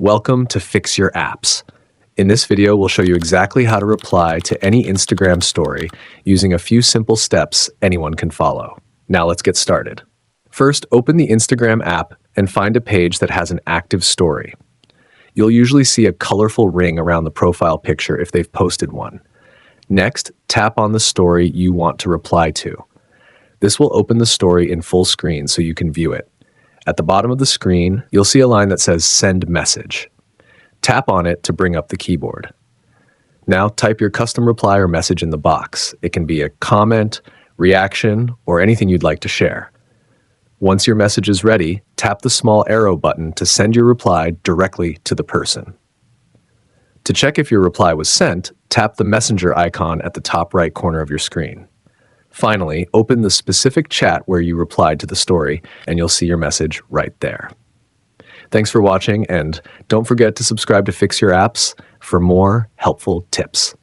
Welcome to Fix Your Apps. In this video, we'll show you exactly how to reply to any Instagram story using a few simple steps anyone can follow. Now let's get started. First, open the Instagram app and find a page that has an active story. You'll usually see a colorful ring around the profile picture if they've posted one. Next, tap on the story you want to reply to. This will open the story in full screen so you can view it. At the bottom of the screen, you'll see a line that says Send Message. Tap on it to bring up the keyboard. Now type your custom reply or message in the box. It can be a comment, reaction, or anything you'd like to share. Once your message is ready, tap the small arrow button to send your reply directly to the person. To check if your reply was sent, tap the messenger icon at the top right corner of your screen. Finally, open the specific chat where you replied to the story, and you'll see your message right there. Thanks for watching, and don't forget to subscribe to Fix Your Apps for more helpful tips.